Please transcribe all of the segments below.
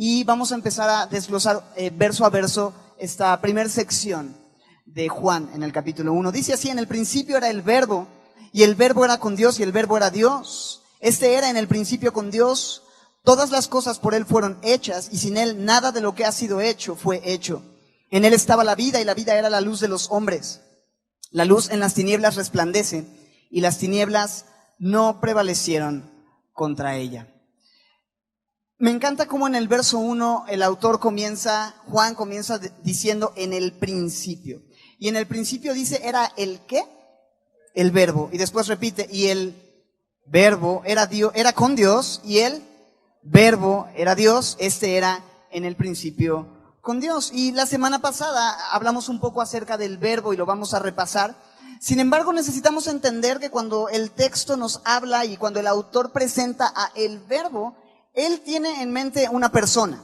y vamos a empezar a desglosar verso a verso esta primera sección de Juan en el capítulo 1. Dice así: en el principio era el Verbo, y el Verbo era con Dios, y el Verbo era Dios. Este era en el principio con Dios. Todas las cosas por Él fueron hechas, y sin Él nada de lo que ha sido hecho fue hecho. En Él estaba la vida, y la vida era la luz de los hombres. La luz en las tinieblas resplandece, y las tinieblas no prevalecieron contra ella. Me encanta cómo en el verso 1 el autor Juan comienza diciendo en el principio. Y en el principio dice, ¿era el qué? El Verbo. Y después repite, y el Verbo era Dios, era con Dios, y el Verbo era Dios. Este era en el principio con Dios. Y la semana pasada hablamos un poco acerca del Verbo y lo vamos a repasar. Sin embargo, necesitamos entender que cuando el texto nos habla y cuando el autor presenta a el Verbo, él tiene en mente una persona.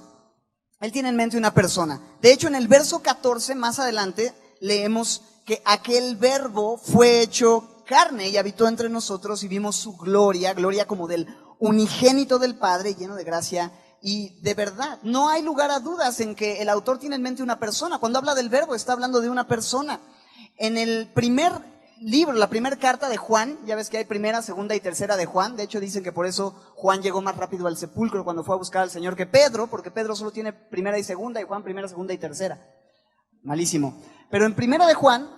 Él tiene en mente una persona. De hecho, en el verso 14, más adelante, leemos que aquel Verbo fue hecho carne y habitó entre nosotros y vimos su gloria, gloria como del unigénito del Padre, lleno de gracia y de verdad. No hay lugar a dudas en que el autor tiene en mente una persona. Cuando habla del Verbo, está hablando de una persona. En el primer libro, la primera carta de Juan, ya ves que hay primera, segunda y tercera de Juan. De hecho, dicen que por eso Juan llegó más rápido al sepulcro cuando fue a buscar al Señor que Pedro, porque Pedro solo tiene primera y segunda, y Juan primera, segunda y tercera. Malísimo. Pero en primera de Juan,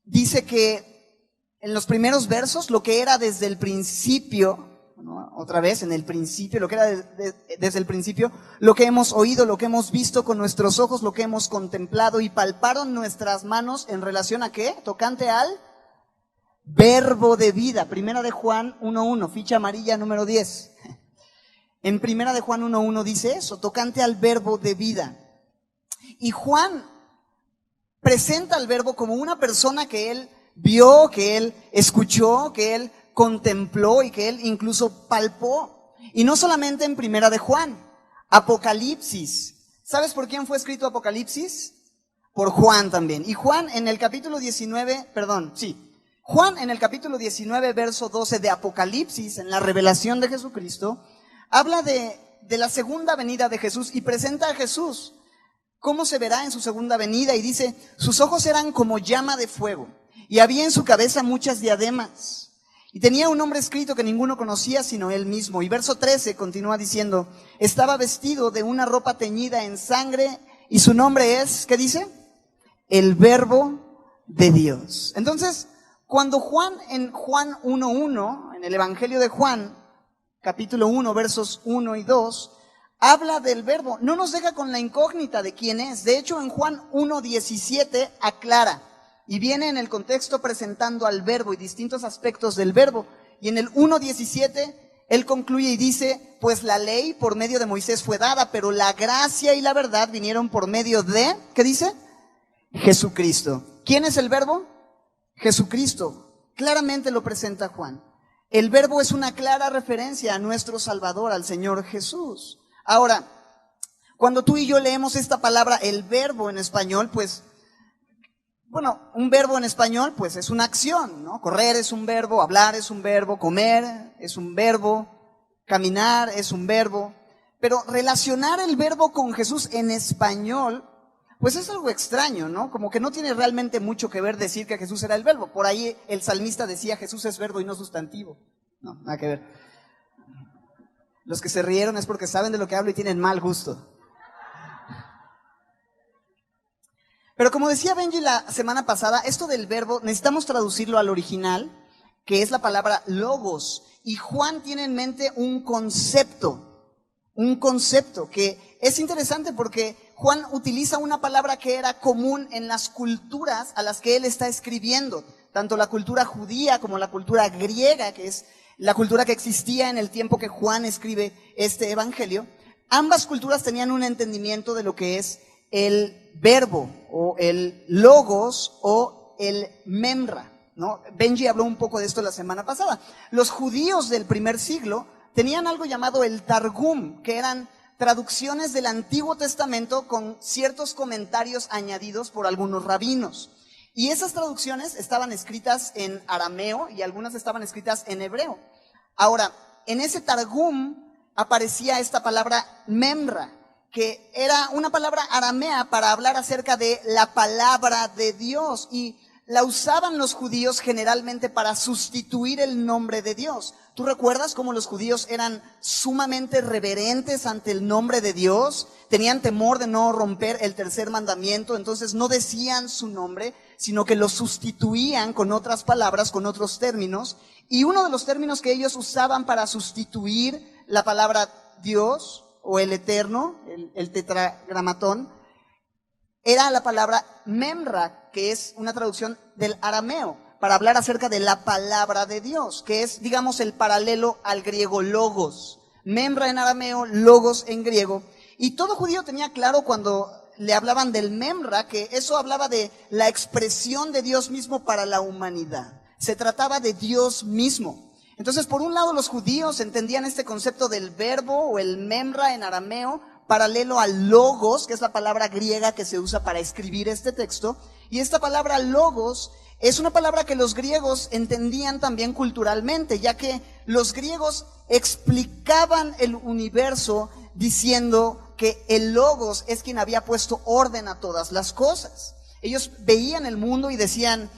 dice que en los primeros versos, lo que era desde el principio, ¿no? Otra vez, en el principio, lo que era desde el principio, lo que hemos oído, lo que hemos visto con nuestros ojos, lo que hemos contemplado y palparon nuestras manos en relación a ¿qué? Tocante al Verbo de vida. Primera de Juan 1.1, ficha amarilla número 10. En primera de Juan 1.1 dice eso, tocante al Verbo de vida. Y Juan presenta al Verbo como una persona que él vio, que él escuchó, que él contempló y que él incluso palpó. Y no solamente en primera de Juan, Apocalipsis. ¿Sabes por quién fue escrito Apocalipsis? Por Juan también. Y Juan en el capítulo 19, Juan en el capítulo 19, verso 12 de Apocalipsis, en la revelación de Jesucristo, habla de la segunda venida de Jesús y presenta a Jesús. ¿Cómo se verá en su segunda venida? Y dice, sus ojos eran como llama de fuego y había en su cabeza muchas diademas. Y tenía un nombre escrito que ninguno conocía sino él mismo. Y verso 13 continúa diciendo, estaba vestido de una ropa teñida en sangre y su nombre es, ¿qué dice? El Verbo de Dios. Entonces, cuando Juan en Juan 1.1, en el Evangelio de Juan, capítulo 1, versos 1 y 2, habla del Verbo, no nos deja con la incógnita de quién es. De hecho, en Juan 1.17 aclara y viene en el contexto presentando al Verbo y distintos aspectos del Verbo. Y en el 1.17 él concluye y dice, pues la ley por medio de Moisés fue dada, pero la gracia y la verdad vinieron por medio de, ¿qué dice? Jesucristo. ¿Quién es el Verbo? Jesucristo. Claramente lo presenta Juan. El Verbo es una clara referencia a nuestro Salvador, al Señor Jesús. Ahora, cuando tú y yo leemos esta palabra, el verbo en español, pues, bueno, un verbo en español, pues es una acción, ¿no? Correr es un verbo, hablar es un verbo, comer es un verbo, caminar es un verbo. Pero relacionar el verbo con Jesús en español, pues es algo extraño, ¿no? Como que no tiene realmente mucho que ver decir que Jesús era el verbo. Por ahí el salmista decía, Jesús es verbo y no sustantivo. No, nada que ver. Los que se rieron es porque saben de lo que hablo y tienen mal gusto. Pero como decía Benji la semana pasada, esto del verbo necesitamos traducirlo al original, que es la palabra logos. Y Juan tiene en mente un concepto que es interesante porque Juan utiliza una palabra que era común en las culturas a las que él está escribiendo, tanto la cultura judía como la cultura griega, que es la cultura que existía en el tiempo que Juan escribe este evangelio. Ambas culturas tenían un entendimiento de lo que es el verbo o el logos o el memra, ¿no? Benji habló un poco de esto la semana pasada. Los judíos del primer siglo tenían algo llamado el Targum, que eran traducciones del Antiguo Testamento con ciertos comentarios añadidos por algunos rabinos. Y esas traducciones estaban escritas en arameo y algunas estaban escritas en hebreo. Ahora, en ese Targum aparecía esta palabra memra. que era una palabra aramea para hablar acerca de la palabra de Dios, y la usaban los judíos generalmente para sustituir el nombre de Dios. ¿Tú recuerdas cómo los judíos eran sumamente reverentes ante el nombre de Dios? Tenían temor de no romper el tercer mandamiento, entonces no decían su nombre, sino que lo sustituían con otras palabras, con otros términos. Y uno de los términos que ellos usaban para sustituir la palabra Dios o el eterno, el tetragramatón, era la palabra memra, que es una traducción del arameo, para hablar acerca de la palabra de Dios, que es, digamos, el paralelo al griego logos. Memra en arameo, logos en griego. Y todo judío tenía claro cuando le hablaban del memra, que eso hablaba de la expresión de Dios mismo para la humanidad. Se trataba de Dios mismo. Entonces, por un lado, los judíos entendían este concepto del verbo o el memra en arameo, paralelo al logos, que es la palabra griega que se usa para escribir este texto. Y esta palabra logos es una palabra que los griegos entendían también culturalmente, ya que los griegos explicaban el universo diciendo que el logos es quien había puesto orden a todas las cosas. Ellos veían el mundo y decían,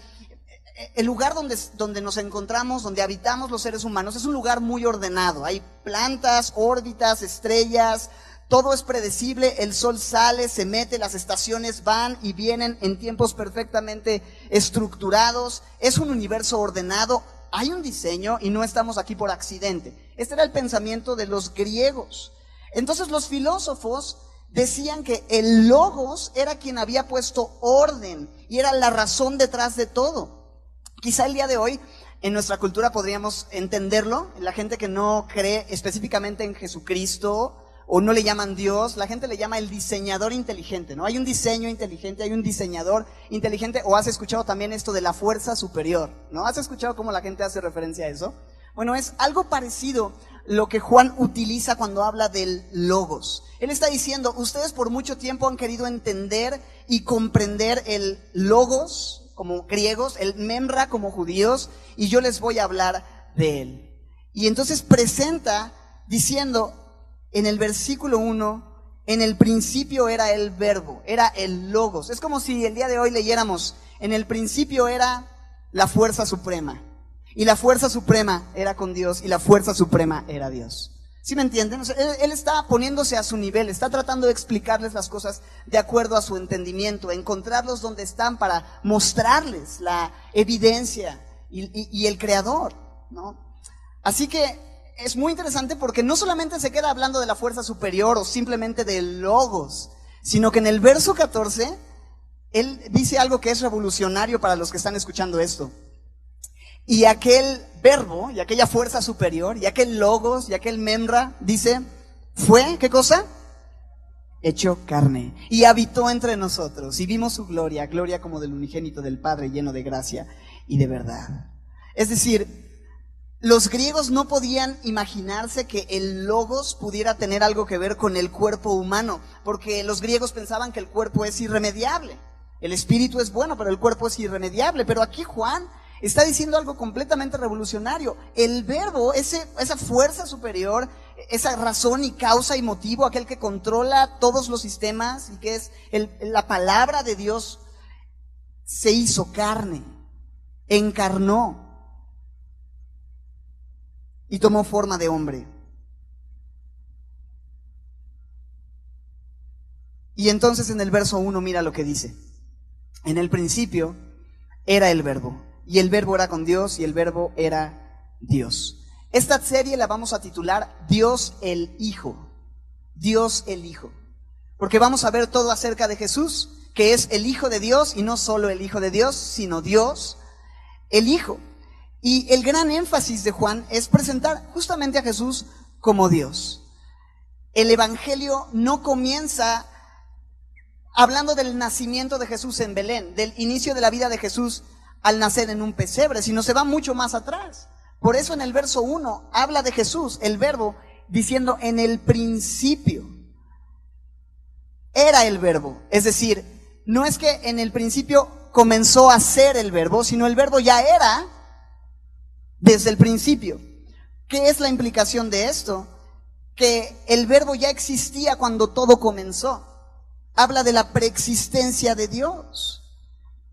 el lugar donde nos encontramos, donde habitamos los seres humanos, es un lugar muy ordenado. Hay plantas, órbitas, estrellas, todo es predecible, el sol sale, se mete, las estaciones van y vienen en tiempos perfectamente estructurados. Es un universo ordenado, hay un diseño y no estamos aquí por accidente. Este era el pensamiento de los griegos. Entonces los filósofos decían que el logos era quien había puesto orden y era la razón detrás de todo. Quizá el día de hoy en nuestra cultura podríamos entenderlo, la gente que no cree específicamente en Jesucristo o no le llaman Dios, la gente le llama el diseñador inteligente, ¿no? Hay un diseño inteligente, hay un diseñador inteligente, o has escuchado también esto de la fuerza superior, ¿no? ¿Has escuchado cómo la gente hace referencia a eso? Bueno, es algo parecido lo que Juan utiliza cuando habla del logos. Él está diciendo, ustedes por mucho tiempo han querido entender y comprender el logos como griegos, el memra como judíos, y yo les voy a hablar de él. Y entonces presenta diciendo en el versículo 1, en el principio era el verbo, era el logos. Es como si el día de hoy leyéramos, en el principio era la fuerza suprema. Y la fuerza suprema era con Dios y la fuerza suprema era Dios. ¿Sí me entienden? O sea, él está poniéndose a su nivel, está tratando de explicarles las cosas de acuerdo a su entendimiento, encontrarlos donde están para mostrarles la evidencia y el creador, ¿no? Así que es muy interesante porque no solamente se queda hablando de la fuerza superior o simplemente del logos, sino que en el verso 14, él dice algo que es revolucionario para los que están escuchando esto. Y aquel verbo, y aquella fuerza superior, y aquel logos, y aquel memra, dice, fue, ¿qué cosa? Hecho carne, y habitó entre nosotros, y vimos su gloria, gloria como del unigénito del Padre, lleno de gracia y de verdad. Es decir, los griegos no podían imaginarse que el logos pudiera tener algo que ver con el cuerpo humano, porque los griegos pensaban que el cuerpo es irremediable. El espíritu es bueno, pero el cuerpo es irremediable. Pero aquí Juan está diciendo algo completamente revolucionario. El verbo, esa fuerza superior, esa razón y causa y motivo, aquel que controla todos los sistemas y que es la palabra de Dios, se hizo carne, encarnó y tomó forma de hombre. Y entonces en el verso 1 mira lo que dice. En el principio era el verbo, y el verbo era con Dios, y el verbo era Dios. Esta serie la vamos a titular Dios el Hijo. Dios el Hijo. Porque vamos a ver todo acerca de Jesús, que es el Hijo de Dios, y no solo el Hijo de Dios, sino Dios el Hijo. Y el gran énfasis de Juan es presentar justamente a Jesús como Dios. El Evangelio no comienza hablando del nacimiento de Jesús en Belén, del inicio de la vida de Jesús al nacer en un pesebre, sino se va mucho más atrás. Por eso en el verso 1 habla de Jesús, el verbo, diciendo en el principio era el verbo. Es decir, no es que en el principio comenzó a ser el verbo, sino el verbo ya era desde el principio. ¿Qué es la implicación de esto? que el verbo ya existía cuando todo comenzó. Habla de la preexistencia de Dios.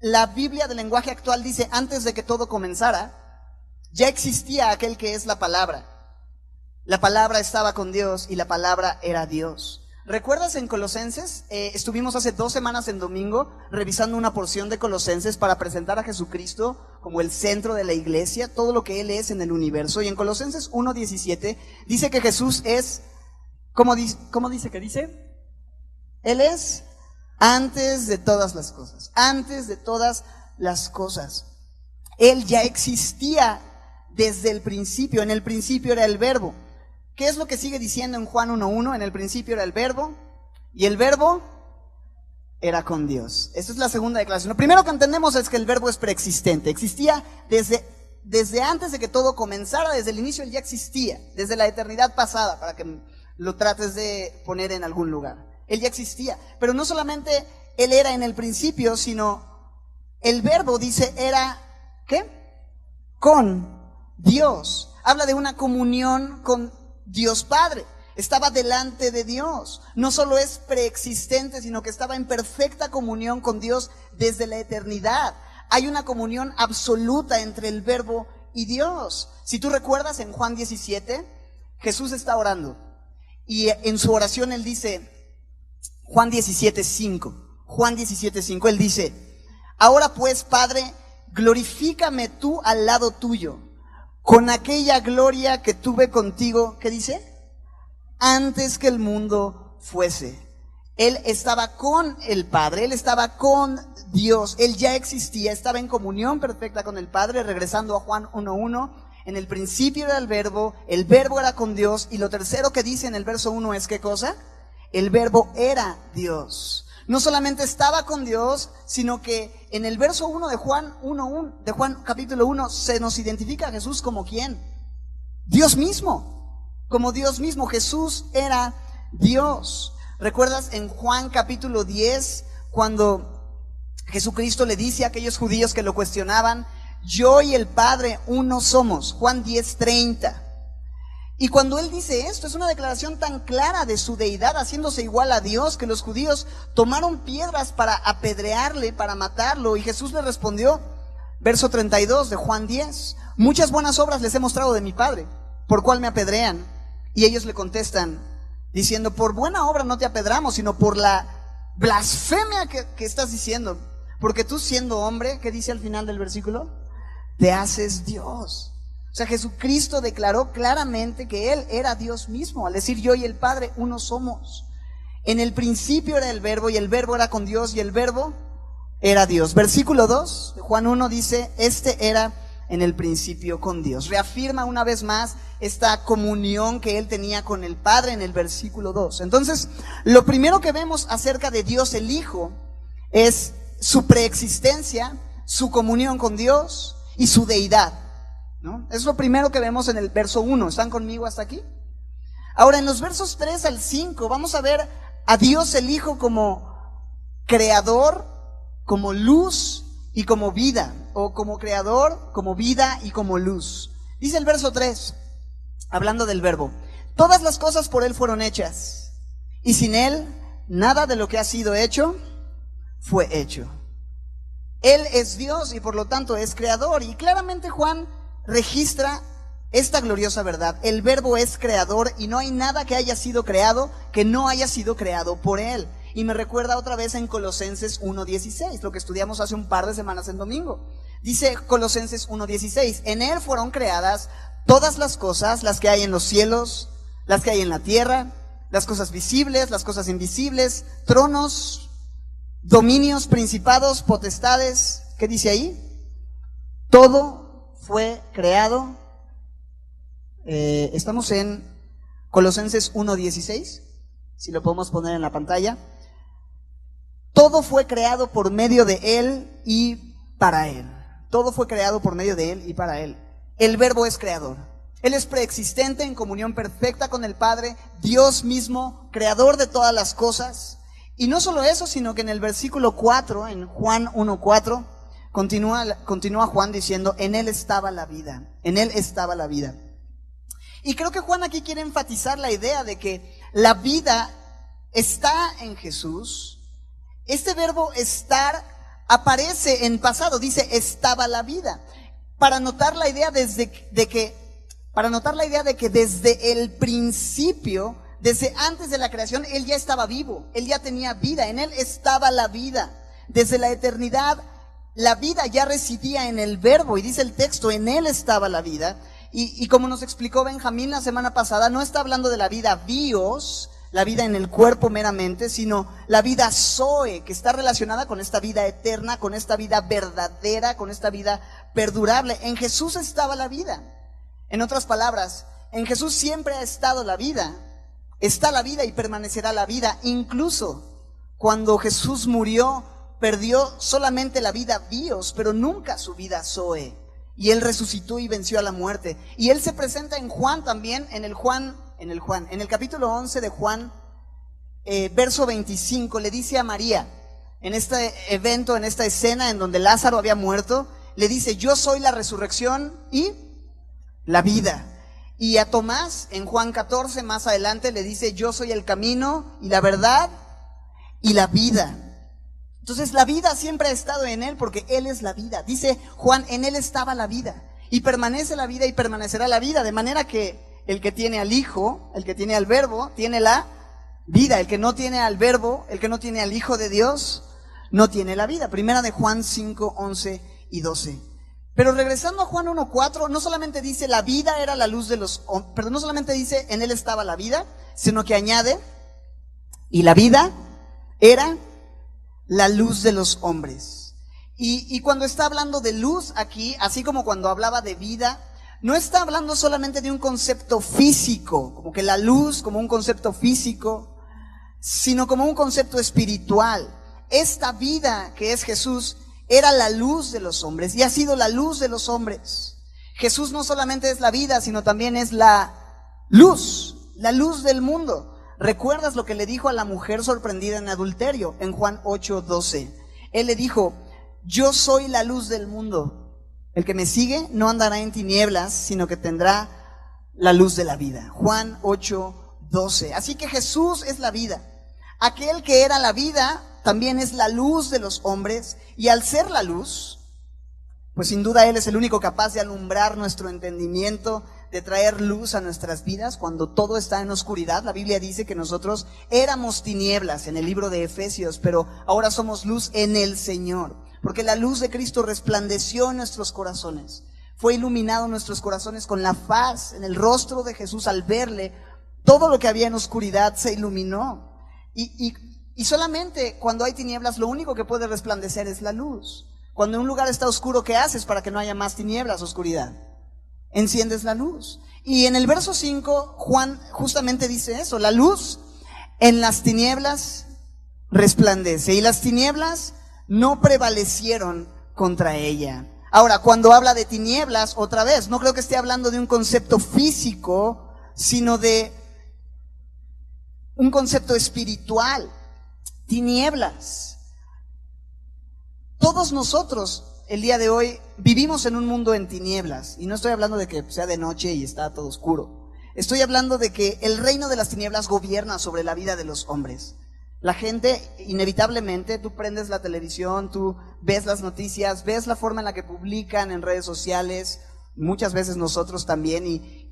La Biblia del lenguaje actual dice, antes de que todo comenzara, ya existía aquel que es la palabra. La palabra estaba con Dios y la palabra era Dios. ¿Recuerdas en Colosenses? Estuvimos hace 2 semanas en domingo revisando una porción de Colosenses para presentar a Jesucristo como el centro de la iglesia, todo lo que Él es en el universo. Y en Colosenses 1:17 dice que Jesús es, ¿cómo dice que dice? Él es antes de todas las cosas, antes de todas las cosas. Él ya existía desde el principio, en el principio era el verbo. ¿Qué es lo que sigue diciendo en Juan 1:1? En el principio era el verbo y el verbo era con Dios. Esta es la segunda declaración. Lo primero que entendemos es que el verbo es preexistente. Existía desde antes de que todo comenzara, desde el inicio él ya existía, desde la eternidad pasada, para que lo trates de poner en algún lugar. Él ya existía, pero no solamente él era en el principio, sino el verbo dice era, ¿qué? Con Dios. Habla de una comunión con Dios Padre, estaba delante de Dios, no solo es preexistente, sino que estaba en perfecta comunión con Dios desde la eternidad. Hay una comunión absoluta entre el verbo y Dios. Si tú recuerdas en Juan 17, Jesús está orando y en su oración él dice, Juan 17:5, él dice, ahora pues Padre, glorifícame tú al lado tuyo, con aquella gloria que tuve contigo, ¿qué dice? Antes que el mundo fuese. Él estaba con el Padre, él estaba con Dios, él ya existía, estaba en comunión perfecta con el Padre. Regresando a Juan 1:1, en el principio era el verbo era con Dios, y lo tercero que dice en el verso 1 es ¿qué cosa? El verbo era Dios. No solamente estaba con Dios, sino que en el verso 1 de Juan capítulo 1, se nos identifica a Jesús como ¿quién? Dios mismo, como Dios mismo. Jesús era Dios. ¿Recuerdas en Juan capítulo 10, cuando Jesucristo le dice a aquellos judíos que lo cuestionaban, yo y el Padre uno somos? Juan 10:30. Y cuando él dice esto, es una declaración tan clara de su deidad, haciéndose igual a Dios, que los judíos tomaron piedras para apedrearle, para matarlo. Y Jesús le respondió, verso 32 de Juan 10, muchas buenas obras les he mostrado de mi Padre, ¿por cuál me apedrean? Y ellos le contestan, diciendo, por buena obra no te apedramos, sino por la blasfemia que estás diciendo. Porque tú siendo hombre, ¿qué dice al final del versículo? Te haces Dios. O sea, Jesucristo declaró claramente que Él era Dios mismo, al decir yo y el Padre uno somos. En el principio era el verbo y el verbo era con Dios y el verbo era Dios. Versículo 2 de Juan 1 dice, este era en el principio con Dios. Reafirma una vez más esta comunión que Él tenía con el Padre en el versículo 2. Entonces, lo primero que vemos acerca de Dios el Hijo es su preexistencia, su comunión con Dios y su deidad, ¿no? Es lo primero que vemos en el verso 1. ¿Están conmigo hasta aquí? Ahora en los versos 3 al 5 vamos a ver a Dios el Hijo como creador, como luz y como vida, o como creador, como vida y como luz. Dice el verso 3, hablando del verbo, todas las cosas por Él fueron hechas, y sin Él nada de lo que ha sido hecho fue hecho. Él es Dios y por lo tanto es creador, y claramente Juan registra esta gloriosa verdad. El verbo es creador y no hay nada que haya sido creado que no haya sido creado por Él. Y me recuerda otra vez en Colosenses 1:16, lo que estudiamos hace un par de semanas en domingo. Dice Colosenses 1:16, en Él fueron creadas todas las cosas, las que hay en los cielos, las que hay en la tierra, las cosas visibles, las cosas invisibles, tronos, dominios, principados, potestades. ¿Qué dice ahí? Todo fue creado. Estamos en Colosenses 1:16, si lo podemos poner en la pantalla. Todo fue creado por medio de Él y para Él. Todo fue creado por medio de Él y para Él. El verbo es creador. Él es preexistente en comunión perfecta con el Padre, Dios mismo, creador de todas las cosas. Y no solo eso, sino que en el versículo 4, en Juan 1:4, continúa Juan diciendo, en Él estaba la vida, en Él estaba la vida. Y creo que Juan aquí quiere enfatizar la idea de que la vida está en Jesús. Este verbo estar aparece en pasado, dice estaba la vida, para notar la idea de que desde el principio, desde antes de la creación, Él ya estaba vivo, Él ya tenía vida, en Él estaba la vida. Desde la eternidad, la vida ya residía en el verbo, y dice el texto, en Él estaba la vida. Y como nos explicó Benjamín la semana pasada, no está hablando de la vida bios, la vida en el cuerpo meramente, sino la vida zoe, que está relacionada con esta vida eterna, con esta vida verdadera, con esta vida perdurable. En Jesús estaba la vida. En otras palabras, en Jesús siempre ha estado la vida. Está la vida y permanecerá la vida. Incluso cuando Jesús murió, perdió solamente la vida bios, pero nunca su vida zoe. Y Él resucitó y venció a la muerte. Y Él se presenta en Juan también, en el capítulo 11 de Juan, verso 25, le dice a María, en este evento, en esta escena en donde Lázaro había muerto, le dice, yo soy la resurrección y la vida. Y a Tomás, en Juan 14, más adelante, le dice, yo soy el camino y la verdad y la vida. Entonces la vida siempre ha estado en Él porque Él es la vida. Dice Juan, en Él estaba la vida. Y permanece la vida y permanecerá la vida. De manera que el que tiene al Hijo, el que tiene al Verbo, tiene la vida. El que no tiene al Verbo, el que no tiene al Hijo de Dios, no tiene la vida. Primera de Juan 5, 11 y 12. Pero regresando a Juan 1, 4, no solamente dice la vida era la luz de los hombres, pero no solamente dice en Él estaba la vida, sino que añade, y la vida era la luz de los hombres. Y cuando está hablando de luz aquí, así como cuando hablaba de vida, no está hablando solamente de un concepto físico, como que la luz como un concepto físico, sino como un concepto espiritual. Esta vida que es Jesús era la luz de los hombres y ha sido la luz de los hombres. Jesús no solamente es la vida, sino también es la luz del mundo. ¿Recuerdas lo que le dijo a la mujer sorprendida en adulterio en Juan 8:12? Él le dijo, yo soy la luz del mundo. El que me sigue no andará en tinieblas, sino que tendrá la luz de la vida. Juan 8:12. Así que Jesús es la vida. Aquel que era la vida también es la luz de los hombres. Y al ser la luz, pues sin duda Él es el único capaz de alumbrar nuestro entendimiento, de traer luz a nuestras vidas cuando todo está en oscuridad. La Biblia dice que nosotros éramos tinieblas en el libro de Efesios, pero ahora somos luz en el Señor, porque la luz de Cristo resplandeció en nuestros corazones. Fue iluminado nuestros corazones con la faz en el rostro de Jesús. Al verle, todo lo que había en oscuridad se iluminó. Y solamente cuando hay tinieblas, lo único que puede resplandecer es la luz. Cuando un lugar está oscuro, ¿qué haces para que no haya más tinieblas, oscuridad? Enciendes la luz. Y en el verso 5, Juan justamente dice eso, la luz en las tinieblas resplandece y las tinieblas no prevalecieron contra ella. Ahora, cuando habla de tinieblas, otra vez, no creo que esté hablando de un concepto físico, sino de un concepto espiritual. Tinieblas. Todos nosotros el día de hoy vivimos en un mundo en tinieblas, y no estoy hablando de que sea de noche y está todo oscuro. Estoy hablando de que el reino de las tinieblas gobierna sobre la vida de los hombres. La gente, inevitablemente, tú prendes la televisión, tú ves las noticias, ves la forma en la que publican en redes sociales, muchas veces nosotros también, y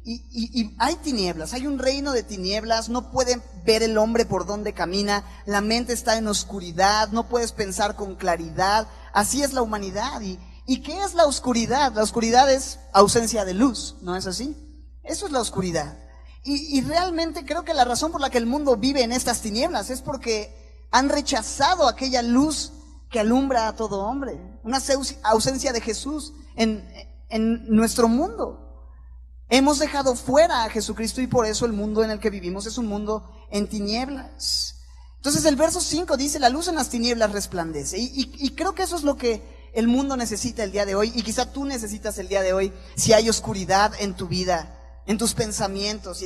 hay tinieblas, hay un reino de tinieblas, no puede ver el hombre por dónde camina, la mente está en oscuridad, no puedes pensar con claridad. Así es la humanidad. ¿Y qué es la oscuridad? La oscuridad es ausencia de luz, ¿no es así? Eso es la oscuridad. Y realmente creo que la razón por la que el mundo vive en estas tinieblas es porque han rechazado aquella luz que alumbra a todo hombre. Una ausencia de Jesús en nuestro mundo. Hemos dejado fuera a Jesucristo y por eso el mundo en el que vivimos es un mundo en tinieblas. Entonces el verso 5 dice, la luz en las tinieblas resplandece. Y creo que eso es lo que el mundo necesita el día de hoy, y quizá tú necesitas el día de hoy. Si hay oscuridad en tu vida, en tus pensamientos,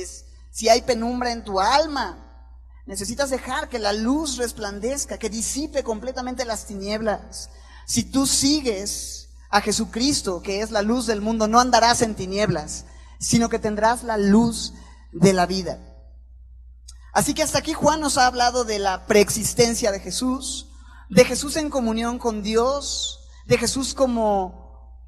si hay penumbra en tu alma, necesitas dejar que la luz resplandezca, que disipe completamente las tinieblas. Si tú sigues a Jesucristo, que es la luz del mundo, no andarás en tinieblas, sino que tendrás la luz de la vida. Así que hasta aquí Juan nos ha hablado de la preexistencia de Jesús en comunión con Dios, de Jesús como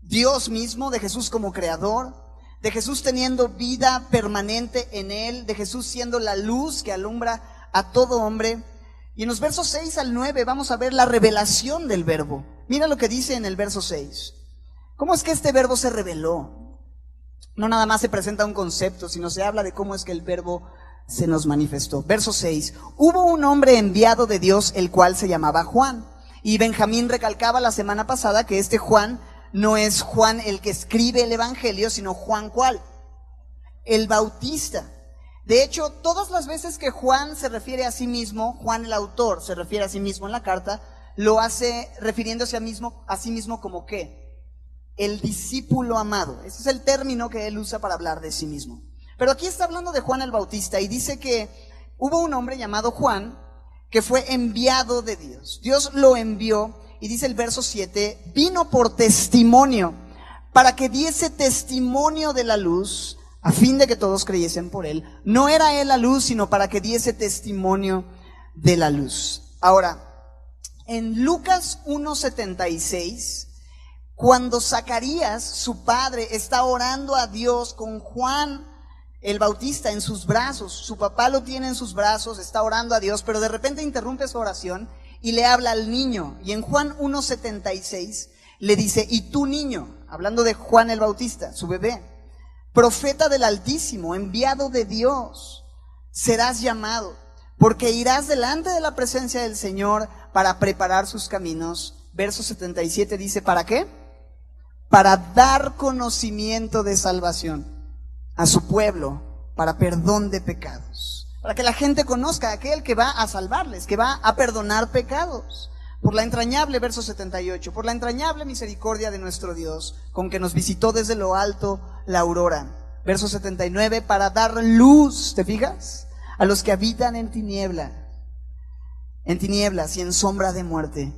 Dios mismo, de Jesús como creador, de Jesús teniendo vida permanente en Él, de Jesús siendo la luz que alumbra a todo hombre. Y en los versos 6 al 9 vamos a ver la revelación del verbo. Mira lo que dice en el verso 6. ¿Cómo es que este verbo se reveló? No nada más se presenta un concepto, sino se habla de cómo es que el verbo se nos manifestó. Verso 6. Hubo un hombre enviado de Dios, el cual se llamaba Juan. Y Benjamín recalcaba la semana pasada que este Juan no es Juan el que escribe el evangelio, sino Juan ¿cuál? El Bautista. De hecho, todas las veces que Juan se refiere a sí mismo, Juan el autor se refiere a sí mismo en la carta, lo hace refiriéndose a sí mismo como ¿qué? El discípulo amado. Ese es el término que él usa para hablar de sí mismo. Pero aquí está hablando de Juan el Bautista y dice que hubo un hombre llamado Juan que fue enviado de Dios. Dios lo envió y dice el verso 7, vino por testimonio, para que diese testimonio de la luz, a fin de que todos creyesen por él. No era él la luz, sino para que diese testimonio de la luz. Ahora, en Lucas 1:76, cuando Zacarías, su padre, está orando a Dios con Juan el Bautista en sus brazos, su papá lo tiene en sus brazos, está orando a Dios, pero de repente interrumpe su oración y le habla al niño. Y en Juan 1:76 le dice, y tú niño, hablando de Juan el Bautista, su bebé, profeta del Altísimo, enviado de Dios, serás llamado, porque irás delante de la presencia del Señor para preparar sus caminos. Verso 77 dice, ¿para qué? Para dar conocimiento de salvación a su pueblo, para perdón de pecados, para que la gente conozca a aquel que va a salvarles, que va a perdonar pecados, por la entrañable, verso 78, por la entrañable misericordia de nuestro Dios, con que nos visitó desde lo alto la aurora. Verso 79, para dar luz, ¿te fijas? A los que habitan en tinieblas y en sombra de muerte,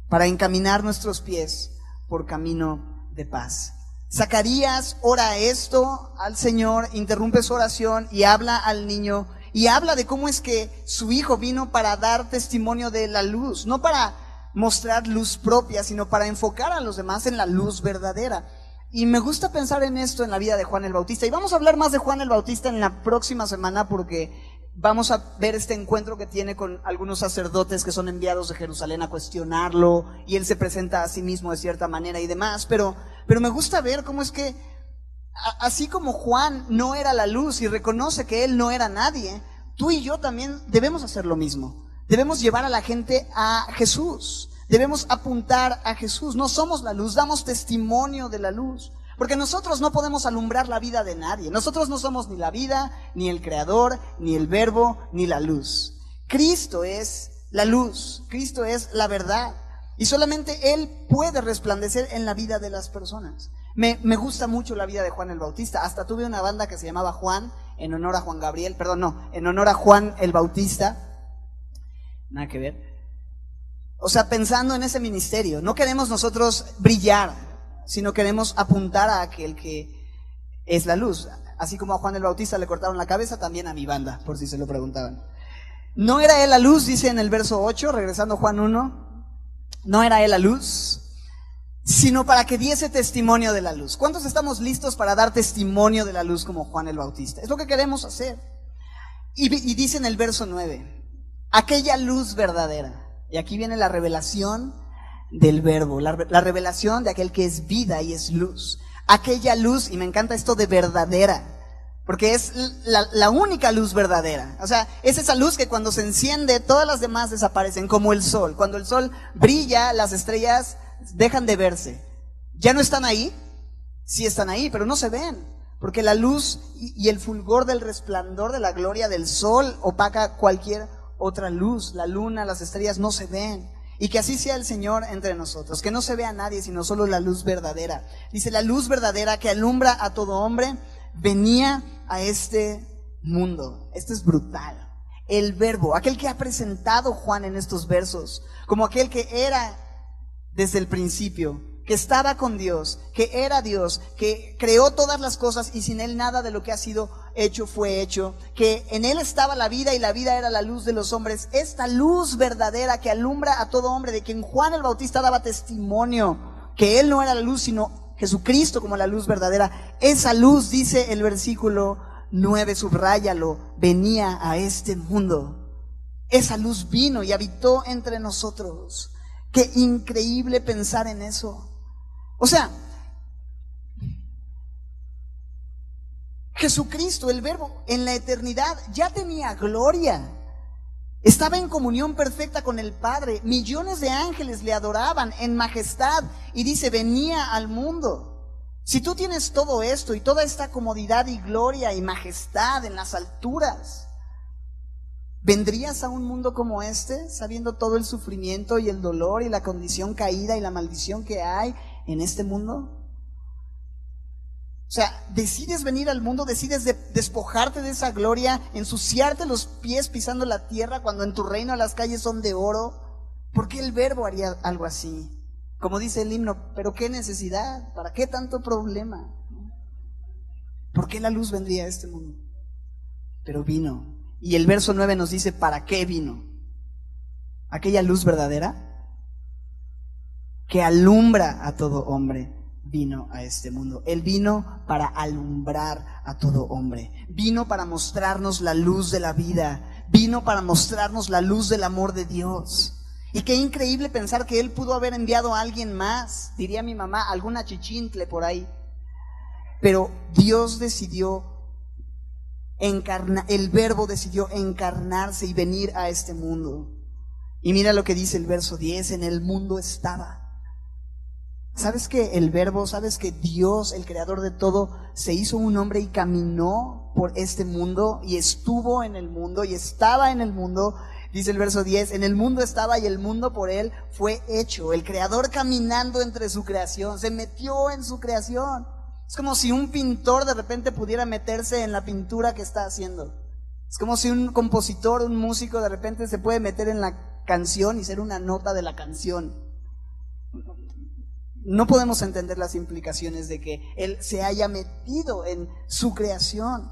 para encaminar nuestros pies por camino de paz. Zacarías ora esto al Señor, interrumpe su oración y habla al niño y habla de cómo es que su hijo vino para dar testimonio de la luz, no para mostrar luz propia, sino para enfocar a los demás en la luz verdadera. Y me gusta pensar en esto en la vida de Juan el Bautista, y vamos a hablar más de Juan el Bautista en la próxima semana, porque vamos a ver este encuentro que tiene con algunos sacerdotes que son enviados de Jerusalén a cuestionarlo, y él se presenta a sí mismo de cierta manera y demás, pero me gusta ver cómo es que, así como Juan no era la luz y reconoce que él no era nadie, tú y yo también debemos hacer lo mismo. Debemos llevar a la gente a Jesús, debemos apuntar a Jesús. No somos la luz, damos testimonio de la luz, porque nosotros no podemos alumbrar la vida de nadie. Nosotros no somos ni la vida, ni el creador, ni el verbo, ni la luz. Cristo es la luz, Cristo es la verdad, y solamente Él puede resplandecer en la vida de las personas. Me gusta mucho la vida de Juan el Bautista. Hasta tuve una banda que se llamaba Juan, en honor a Juan Gabriel, en honor a Juan el Bautista. Nada que ver. O sea, pensando en ese ministerio, no queremos nosotros brillar, sino queremos apuntar a aquel que es la luz. Así como a Juan el Bautista le cortaron la cabeza, también a mi banda, por si se lo preguntaban. No era Él la luz, dice en el verso 8, regresando a Juan 1, no era Él la luz, sino para que diese testimonio de la luz. ¿Cuántos estamos listos para dar testimonio de la luz como Juan el Bautista? Es lo que queremos hacer. Y dice en el verso 9, aquella luz verdadera. Y aquí viene la revelación del verbo, la revelación de aquel que es vida y es luz. Aquella luz, y me encanta esto de verdadera, porque es la única luz verdadera. O sea, es esa luz que cuando se enciende, todas las demás desaparecen, como el sol. Cuando el sol brilla, las estrellas dejan de verse. ¿Ya no están ahí? Sí están ahí, pero no se ven, porque la luz y el fulgor del resplandor de la gloria del sol opaca cualquier otra luz. La luna, las estrellas no se ven. Y que así sea el Señor entre nosotros, que no se vea a nadie, sino solo la luz verdadera. Dice, la luz verdadera que alumbra a todo hombre venía a este mundo. Esto es brutal. El verbo, aquel que ha presentado Juan en estos versos, como aquel que era desde el principio, que estaba con Dios, que era Dios, que creó todas las cosas y sin Él nada de lo que ha sido hecho fue hecho, que en Él estaba la vida y la vida era la luz de los hombres. Esta luz verdadera que alumbra a todo hombre, de quien Juan el Bautista daba testimonio, que Él no era la luz, sino Jesucristo como la luz verdadera. Esa luz, dice el versículo 9, subráyalo, venía a este mundo. Esa luz vino y habitó entre nosotros. Qué increíble pensar en eso. O sea, Jesucristo, el Verbo, en la eternidad ya tenía gloria. Estaba en comunión perfecta con el Padre. Millones de ángeles le adoraban en majestad. Y dice, venía al mundo. Si tú tienes todo esto y toda esta comodidad y gloria y majestad en las alturas, ¿vendrías a un mundo como este, sabiendo todo el sufrimiento y el dolor y la condición caída y la maldición que hay en este mundo? O sea, decides venir al mundo, decides despojarte de esa gloria, ensuciarte los pies pisando la tierra cuando en tu reino las calles son de oro. ¿Por qué el Verbo haría algo así? Como dice el himno, pero qué necesidad, ¿para qué tanto problema? ¿Por qué la luz vendría a este mundo? Pero vino. Y el verso 9 nos dice, ¿para qué vino? Aquella luz verdadera que alumbra a todo hombre vino a este mundo. Él vino para alumbrar a todo hombre. Vino para mostrarnos la luz de la vida. Vino para mostrarnos la luz del amor de Dios. Y qué increíble pensar que Él pudo haber enviado a alguien más, diría mi mamá, alguna chichintle por ahí. Pero Dios decidió el Verbo decidió encarnarse y venir a este mundo. Y mira lo que dice el verso 10, en el mundo estaba. ¿Sabes que el Verbo, sabes que Dios, el creador de todo, se hizo un hombre y caminó por este mundo y estuvo en el mundo y estaba en el mundo? Dice el verso 10, en el mundo estaba y el mundo por Él fue hecho. El creador caminando entre su creación, se metió en su creación. Es como si un pintor de repente pudiera meterse en la pintura que está haciendo. Es como si un compositor, un músico de repente se puede meter en la canción y ser una nota de la canción. No podemos entender las implicaciones de que Él se haya metido en su creación.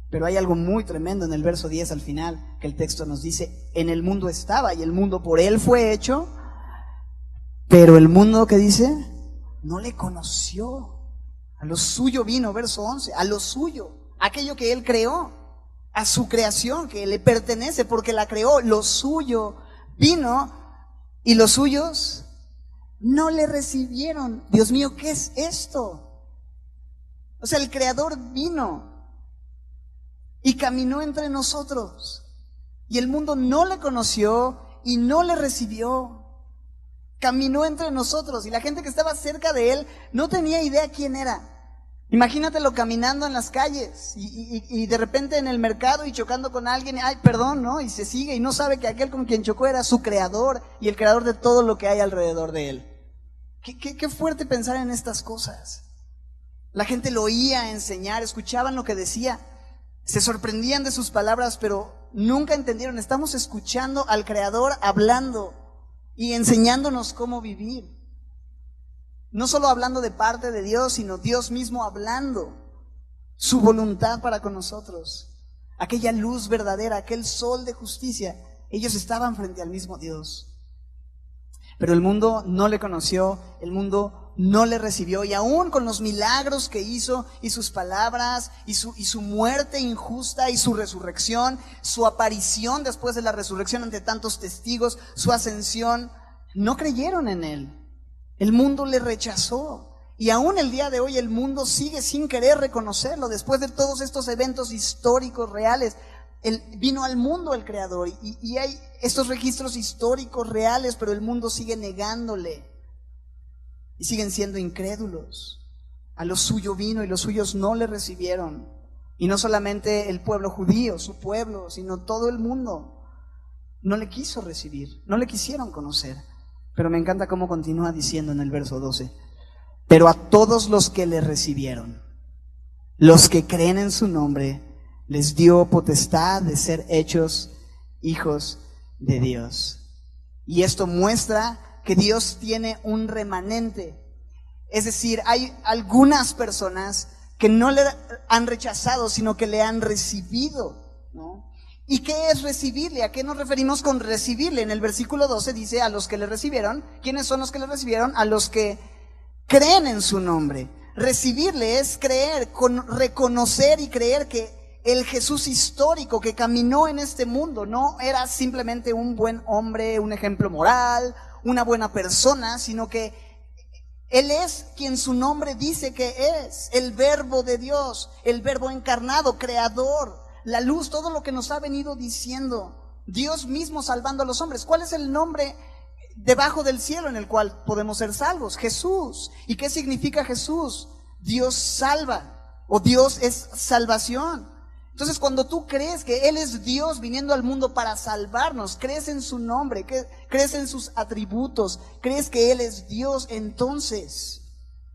Pero hay algo muy tremendo en el verso 10 al final, que el texto nos dice, en el mundo estaba y el mundo por Él fue hecho, pero el mundo, ¿qué dice? No le conoció. A lo suyo vino, verso 11, a lo suyo, aquello que Él creó, a su creación que le pertenece porque la creó, lo suyo vino y los suyos no le recibieron. Dios mío, ¿qué es esto? O sea, el Creador vino y caminó entre nosotros y el mundo no le conoció y no le recibió. Caminó entre nosotros y la gente que estaba cerca de Él no tenía idea quién era. Imagínatelo caminando en las calles y de repente en el mercado y chocando con alguien, ay, perdón, ¿no? Y se sigue y no sabe que aquel con quien chocó era su creador y el creador de todo lo que hay alrededor de Él. Qué fuerte pensar en estas cosas. La gente lo oía enseñar, escuchaban lo que decía, se sorprendían de sus palabras, pero nunca entendieron. Estamos escuchando al Creador hablando y enseñándonos cómo vivir. No solo hablando de parte de Dios, sino Dios mismo hablando su voluntad para con nosotros. Aquella luz verdadera, aquel sol de justicia, ellos estaban frente al mismo Dios. Pero el mundo no le conoció, el mundo no le recibió, y aún con los milagros que hizo y sus palabras y su muerte injusta y su resurrección, su aparición después de la resurrección ante tantos testigos, su ascensión, no creyeron en Él. El mundo le rechazó y aún el día de hoy el mundo sigue sin querer reconocerlo. Después de todos estos eventos históricos reales, vino al mundo el Creador y hay estos registros históricos reales, pero el mundo sigue negándole y siguen siendo incrédulos. A lo suyo vino y los suyos no le recibieron. Y no solamente el pueblo judío, su pueblo, sino todo el mundo no le quiso recibir, no le quisieron conocer. Pero me encanta cómo continúa diciendo en el verso 12, pero a todos los que le recibieron, los que creen en su nombre, les dio potestad de ser hechos hijos de Dios. Y esto muestra que Dios tiene un remanente. Es decir, hay algunas personas que no le han rechazado, sino que le han recibido, ¿no? ¿Y qué es recibirle? ¿A qué nos referimos con recibirle? En el versículo 12 dice, a los que le recibieron. ¿Quiénes son los que le recibieron? A los que creen en su nombre. Recibirle es creer, reconocer y creer que el Jesús histórico que caminó en este mundo no era simplemente un buen hombre, un ejemplo moral, una buena persona, sino que Él es quien su nombre dice que es, el Verbo de Dios, el Verbo encarnado, creador, la luz, todo lo que nos ha venido diciendo, Dios mismo salvando a los hombres. ¿Cuál es el nombre debajo del cielo en el cual podemos ser salvos? Jesús. ¿Y qué significa Jesús? Dios salva, o Dios es salvación. Entonces, cuando tú crees que Él es Dios viniendo al mundo para salvarnos, crees en su nombre, crees en sus atributos, crees que Él es Dios, entonces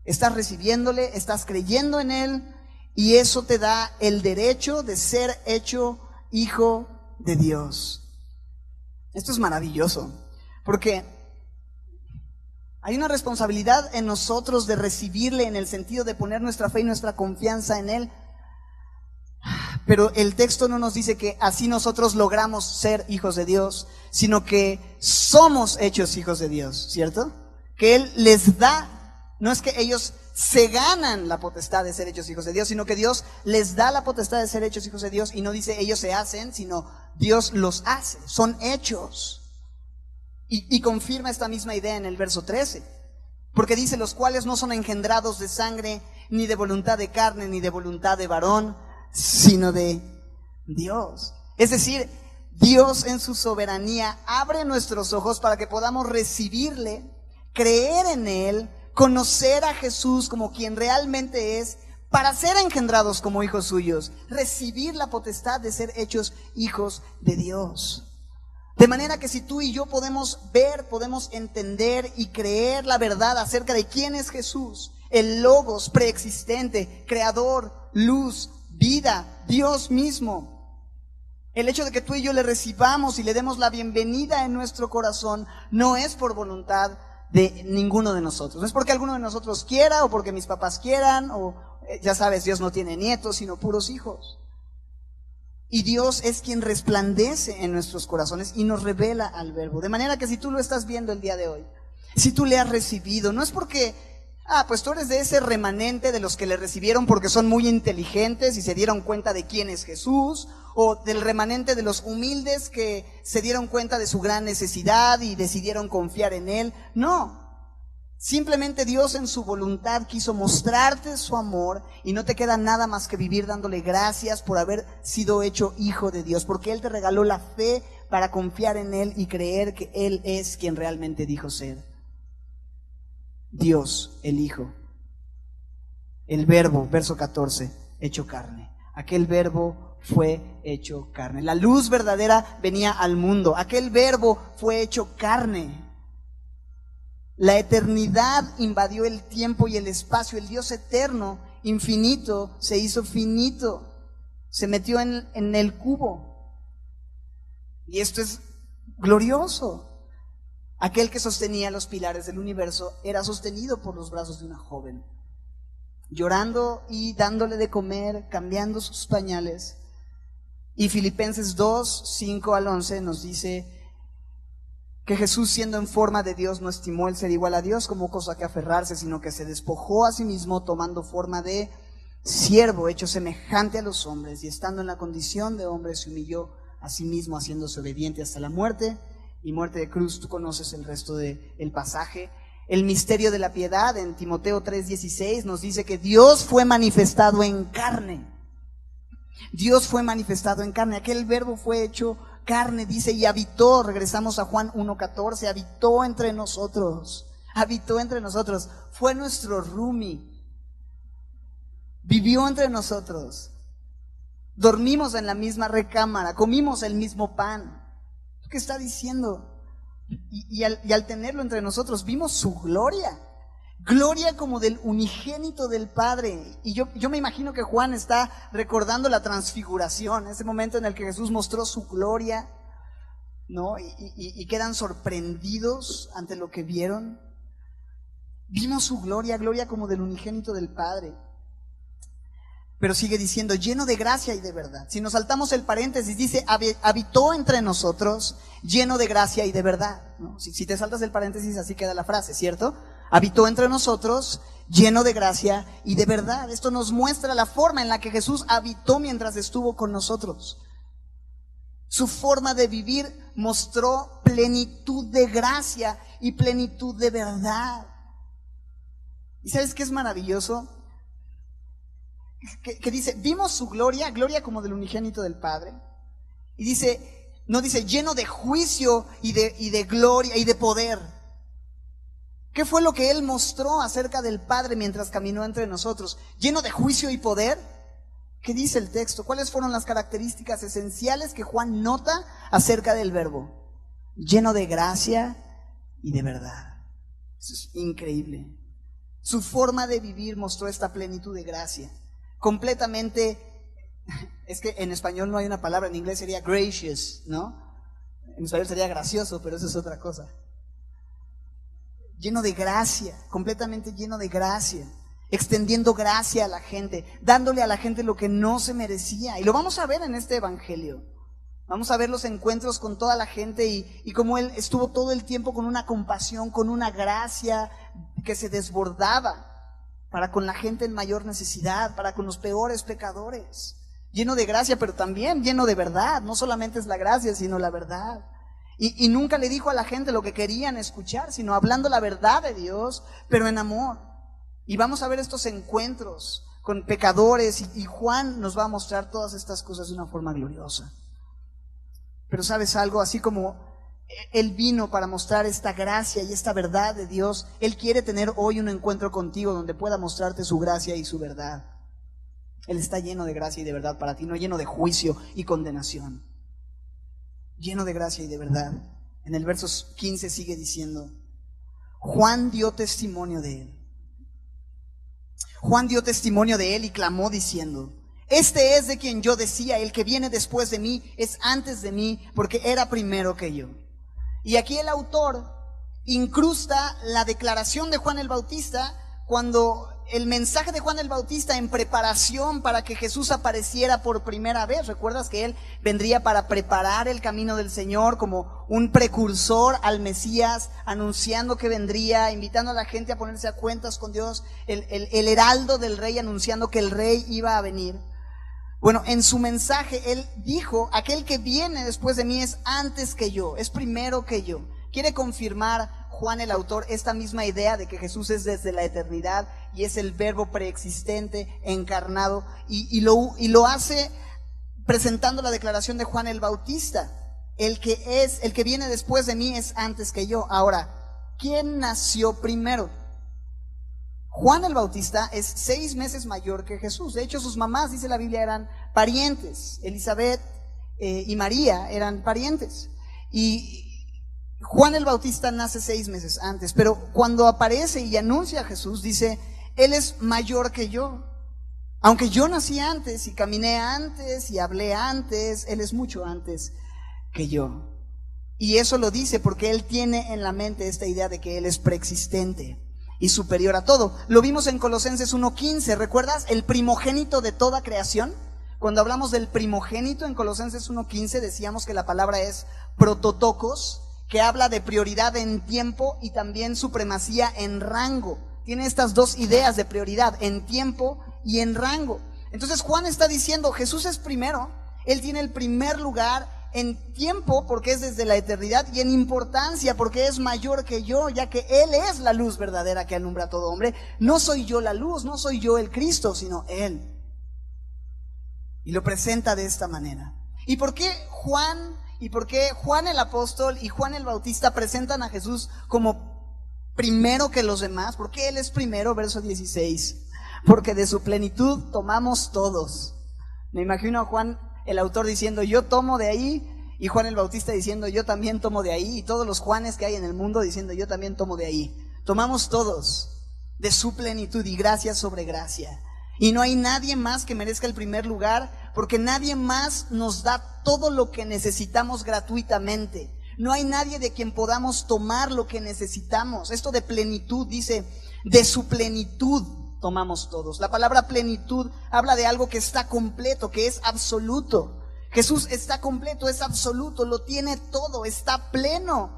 estás recibiéndole, estás creyendo en Él, y eso te da el derecho de ser hecho hijo de Dios. Esto es maravilloso, porque hay una responsabilidad en nosotros de recibirle, en el sentido de poner nuestra fe y nuestra confianza en Él. Pero el texto no nos dice que así nosotros logramos ser hijos de Dios, sino que somos hechos hijos de Dios, ¿cierto? Que Él les da, no es que ellos se ganan la potestad de ser hechos hijos de Dios, sino que Dios les da la potestad de ser hechos hijos de Dios, y no dice ellos se hacen, sino Dios los hace, son hechos. Y confirma esta misma idea en el verso 13, porque dice, los cuales no son engendrados de sangre, ni de voluntad de carne, ni de voluntad de varón, sino de Dios. Es decir, Dios en su soberanía abre nuestros ojos para que podamos recibirle, creer en Él, conocer a Jesús como quien realmente es, para ser engendrados como hijos suyos, recibir la potestad de ser hechos hijos de Dios. De manera que si tú y yo podemos ver, podemos entender y creer la verdad acerca de quién es Jesús, el Logos preexistente, creador, luz, vida, Dios mismo, el hecho de que tú y yo le recibamos y le demos la bienvenida en nuestro corazón no es por voluntad de ninguno de nosotros. No es porque alguno de nosotros quiera, o porque mis papás quieran, o ya sabes, Dios no tiene nietos, sino puros hijos. Y Dios es quien resplandece en nuestros corazones y nos revela al Verbo. De manera que si tú lo estás viendo el día de hoy, si tú le has recibido, no es porque pues tú eres de ese remanente de los que le recibieron porque son muy inteligentes y se dieron cuenta de quién es Jesús, o del remanente de los humildes que se dieron cuenta de su gran necesidad y decidieron confiar en Él. No, simplemente Dios en su voluntad quiso mostrarte su amor, y no te queda nada más que vivir dándole gracias por haber sido hecho hijo de Dios, porque Él te regaló la fe para confiar en Él y creer que Él es quien realmente dijo ser. Dios, el Hijo, el Verbo, verso 14, hecho carne. Aquel Verbo fue hecho carne. La luz verdadera venía al mundo. Aquel Verbo fue hecho carne. La eternidad invadió el tiempo y el espacio. El Dios eterno, infinito, se hizo finito. Se metió en el cubo. Y esto es glorioso. Aquel que sostenía los pilares del universo era sostenido por los brazos de una joven, llorando y dándole de comer, cambiando sus pañales. Y Filipenses 2, 5 al 11 nos dice que Jesús, siendo en forma de Dios, no estimó el ser igual a Dios como cosa que aferrarse, sino que se despojó a sí mismo, tomando forma de siervo, hecho semejante a los hombres, y estando en la condición de hombre se humilló a sí mismo, haciéndose obediente hasta la muerte, y muerte de cruz. Tú conoces el resto del pasaje. El misterio de la piedad en Timoteo 3:16 nos dice que Dios fue manifestado en carne. Dios fue manifestado en carne. Aquel Verbo fue hecho carne, dice, y habitó. Regresamos a Juan 1:14, habitó entre nosotros. Habitó entre nosotros. Fue nuestro roomie. Vivió entre nosotros. Dormimos en la misma recámara, comimos el mismo pan. ¿Qué está diciendo? Y al tenerlo entre nosotros, vimos su gloria. Gloria como del unigénito del Padre. Y yo me imagino que Juan está recordando la transfiguración, ese momento en el que Jesús mostró su gloria. ¿no? Y quedan sorprendidos ante lo que vieron. Vimos su gloria, gloria como del unigénito del Padre. Pero sigue diciendo, lleno de gracia y de verdad. Si nos saltamos el paréntesis, dice, habitó entre nosotros, lleno de gracia y de verdad, ¿no? Si te saltas el paréntesis, así queda la frase, ¿cierto? Habitó entre nosotros, lleno de gracia y de verdad. Esto nos muestra la forma en la que Jesús habitó mientras estuvo con nosotros. Su forma de vivir mostró plenitud de gracia y plenitud de verdad. ¿Y sabes qué es maravilloso? Que dice, vimos su gloria, gloria como del unigénito del Padre. Y dice, no dice, lleno de juicio y de gloria y de poder. ¿Qué fue lo que Él mostró acerca del Padre mientras caminó entre nosotros? Lleno de juicio y poder. ¿Qué dice el texto? ¿Cuáles fueron las características esenciales que Juan nota acerca del Verbo? Lleno de gracia y de verdad. Eso es increíble. Su forma de vivir mostró esta plenitud de gracia. Completamente, es que en español no hay una palabra, en inglés sería gracious, ¿no? En español sería gracioso, pero eso es otra cosa. Lleno de gracia, completamente lleno de gracia, extendiendo gracia a la gente, dándole a la gente lo que no se merecía. Y lo vamos a ver en este evangelio. Vamos a ver los encuentros con toda la gente y cómo Él estuvo todo el tiempo con una compasión, con una gracia que se desbordaba para con la gente en mayor necesidad, para con los peores pecadores. Lleno de gracia, pero también lleno de verdad. No solamente es la gracia, sino la verdad. Y nunca le dijo a la gente lo que querían escuchar, sino hablando la verdad de Dios, pero en amor. Y vamos a ver estos encuentros con pecadores y Juan nos va a mostrar todas estas cosas de una forma gloriosa. Pero ¿sabes algo? Así como Él vino para mostrar esta gracia y esta verdad de Dios, Él quiere tener hoy un encuentro contigo donde pueda mostrarte su gracia y su verdad. Él está lleno de gracia y de verdad para ti, no lleno de juicio y condenación. Lleno de gracia y de verdad. En el verso 15 sigue diciendo, Juan dio testimonio de Él. Juan dio testimonio de Él y clamó diciendo, este es de quien yo decía, el que viene después de mí es antes de mí, porque era primero que yo. Y aquí el autor incrusta la declaración de Juan el Bautista cuando el mensaje de Juan el Bautista en preparación para que Jesús apareciera por primera vez. ¿Recuerdas que Él vendría para preparar el camino del Señor como un precursor al Mesías, anunciando que vendría, invitando a la gente a ponerse a cuentas con Dios, el heraldo del rey anunciando que el rey iba a venir? Bueno, en su mensaje Él dijo, aquel que viene después de mí es antes que yo, es primero que yo. Quiere confirmar Juan el autor esta misma idea de que Jesús es desde la eternidad y es el verbo preexistente, encarnado, y lo hace presentando la declaración de Juan el Bautista. El que viene después de mí es antes que yo. Ahora, ¿quién nació primero? Juan el Bautista es 6 meses mayor que Jesús. De hecho, sus mamás, dice la Biblia, eran parientes. Elizabeth y María eran parientes. Y Juan el Bautista nace 6 meses antes, pero cuando aparece y anuncia a Jesús, dice, Él es mayor que yo. Aunque yo nací antes y caminé antes y hablé antes, Él es mucho antes que yo. Y eso lo dice porque Él tiene en la mente esta idea de que Él es preexistente y superior a todo. Lo vimos en Colosenses 1:15, ¿recuerdas? El primogénito de toda creación. Cuando hablamos del primogénito en Colosenses 1:15 decíamos que la palabra es prototokos, que habla de prioridad en tiempo y también supremacía en rango. Tiene estas dos ideas de prioridad, en tiempo y en rango. Entonces Juan está diciendo, Jesús es primero, Él tiene el primer lugar en tiempo porque es desde la eternidad y en importancia porque es mayor que yo, ya que Él es la luz verdadera que alumbra a todo hombre. No soy yo la luz, no soy yo el Cristo, sino Él. Y lo presenta de esta manera. ¿Y por qué Juan el apóstol y Juan el Bautista presentan a Jesús como primero que los demás? ¿Por qué Él es primero? Verso 16. Porque de su plenitud tomamos todos. Me imagino a Juan el autor diciendo, yo tomo de ahí, y Juan el Bautista diciendo, yo también tomo de ahí, y todos los Juanes que hay en el mundo diciendo, yo también tomo de ahí. Tomamos todos de su plenitud y gracia sobre gracia. Y no hay nadie más que merezca el primer lugar, porque nadie más nos da todo lo que necesitamos gratuitamente. No hay nadie de quien podamos tomar lo que necesitamos. Esto de plenitud, dice, de su plenitud tomamos todos. La palabra plenitud habla de algo que está completo, que es absoluto. Jesús está completo, es absoluto, lo tiene todo, está pleno.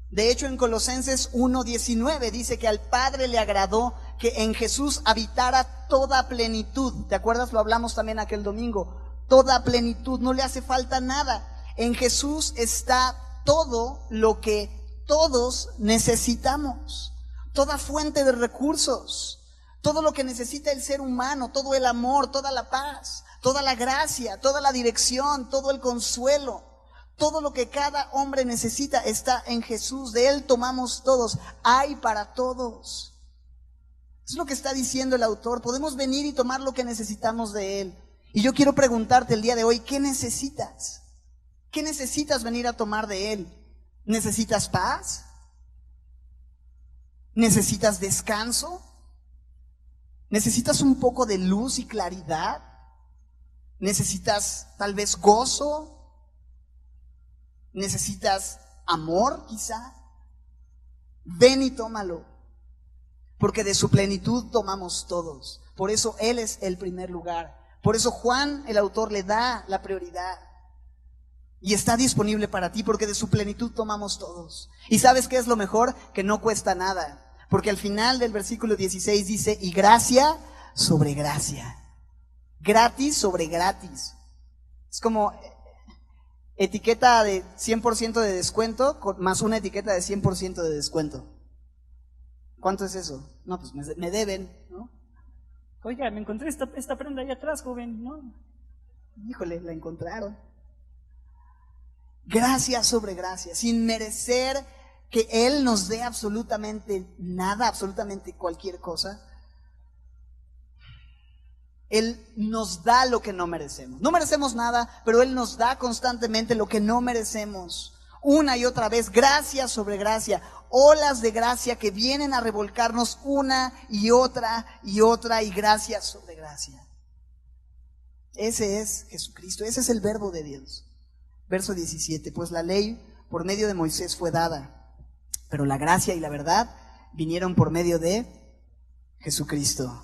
De hecho, en Colosenses 1:19 dice que al Padre le agradó que en Jesús habitara toda plenitud. ¿Te acuerdas? Lo hablamos también aquel domingo. Toda plenitud, no le hace falta nada. En Jesús está todo lo que todos necesitamos. Toda fuente de recursos, todo lo que necesita el ser humano, todo el amor, toda la paz, toda la gracia, toda la dirección, todo el consuelo. Todo lo que cada hombre necesita está en Jesús. De Él tomamos todos. Hay para todos. Es lo que está diciendo el autor. Podemos venir y tomar lo que necesitamos de Él. Y yo quiero preguntarte el día de hoy, ¿qué necesitas? ¿Qué necesitas venir a tomar de Él? ¿Necesitas paz? ¿Necesitas descanso? ¿Necesitas un poco de luz y claridad? ¿Necesitas tal vez gozo? ¿Necesitas amor quizá? Ven y tómalo, porque de su plenitud tomamos todos. Por eso Él es el primer lugar. Por eso Juan, el autor, le da la prioridad. Y está disponible para ti, porque de su plenitud tomamos todos. ¿Y sabes qué es lo mejor? Que no cuesta nada. Porque al final del versículo 16 dice, y gracia sobre gracia. Gratis sobre gratis. Es como etiqueta de 100% de descuento más una etiqueta de 100% de descuento. ¿Cuánto es eso? No, pues me deben, ¿no? Oiga, me encontré esta prenda ahí atrás, joven, ¿no? Híjole, la encontraron. Gracia sobre gracia, sin merecer que Él nos dé absolutamente nada, absolutamente cualquier cosa. Él nos da lo que no merecemos. No merecemos nada, pero Él nos da constantemente lo que no merecemos. Una y otra vez, gracia sobre gracia. Olas de gracia que vienen a revolcarnos una y otra y gracia sobre gracia. Ese es Jesucristo, ese es el verbo de Dios. Verso 17, pues la ley por medio de Moisés fue dada, pero la gracia y la verdad vinieron por medio de Jesucristo.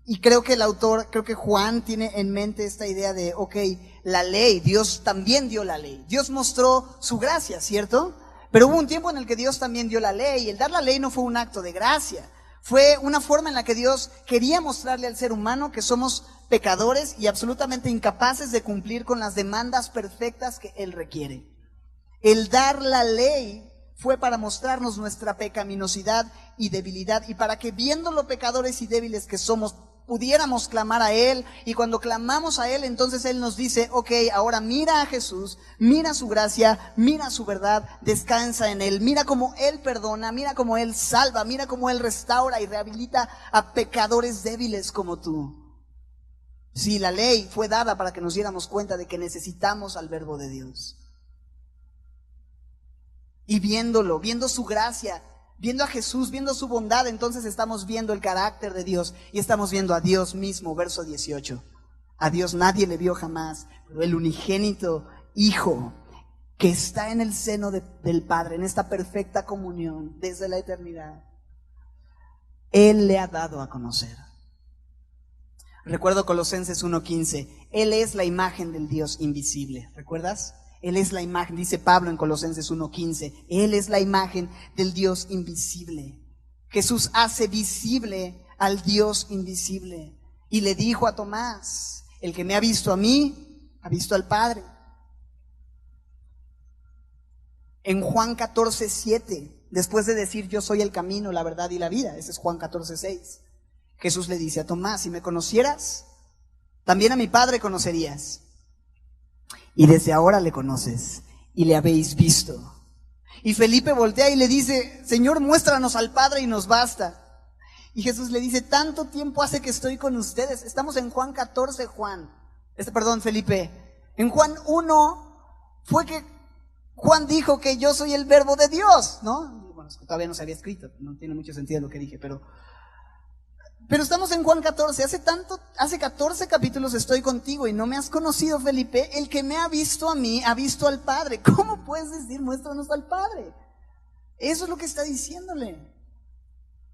Y creo que el autor, creo que Juan tiene en mente esta idea de, ok, la ley, Dios también dio la ley. Dios mostró su gracia, ¿cierto? Pero hubo un tiempo en el que Dios también dio la ley. Y el dar la ley no fue un acto de gracia. Fue una forma en la que Dios quería mostrarle al ser humano que somos pecadores y absolutamente incapaces de cumplir con las demandas perfectas que Él requiere. El dar la ley fue para mostrarnos nuestra pecaminosidad y debilidad, y para que, viendo lo pecadores y débiles que somos, pudiéramos clamar a Él. Y cuando clamamos a Él, entonces Él nos dice, ok, ahora mira a Jesús, mira su gracia, mira su verdad, descansa en Él, mira cómo Él perdona, mira cómo Él salva, mira cómo Él restaura y rehabilita a pecadores débiles como tú. Sí, la ley fue dada para que nos diéramos cuenta de que necesitamos al verbo de Dios. Y viéndolo, viendo su gracia, viendo a Jesús, viendo su bondad, entonces estamos viendo el carácter de Dios y estamos viendo a Dios mismo. Verso 18. A Dios nadie le vio jamás, pero el unigénito Hijo que está en el seno del Padre, en esta perfecta comunión desde la eternidad, Él le ha dado a conocer. Recuerdo Colosenses 1:15, Él es la imagen del Dios invisible. ¿Recuerdas? Él es la imagen, dice Pablo en Colosenses 1:15, Él es la imagen del Dios invisible. Jesús hace visible al Dios invisible. Y le dijo a Tomás, el que me ha visto a mí, ha visto al Padre. En Juan 14:7, después de decir yo soy el camino, la verdad y la vida, ese es Juan 14:6, Jesús le dice a Tomás, si me conocieras, también a mi Padre conocerías. Y desde ahora le conoces y le habéis visto. Y Felipe voltea y le dice, Señor, muéstranos al Padre y nos basta. Y Jesús le dice, tanto tiempo hace que estoy con ustedes. Estamos en Juan 14, Felipe. En Juan 1 fue que Juan dijo que yo soy el verbo de Dios, ¿no? Bueno, todavía no se había escrito, no tiene mucho sentido lo que dije, pero Pero estamos en Juan 14, hace 14 capítulos estoy contigo y no me has conocido, Felipe. El que me ha visto a mí, ha visto al Padre. ¿Cómo puedes decir, muéstranos al Padre? Eso es lo que está diciéndole.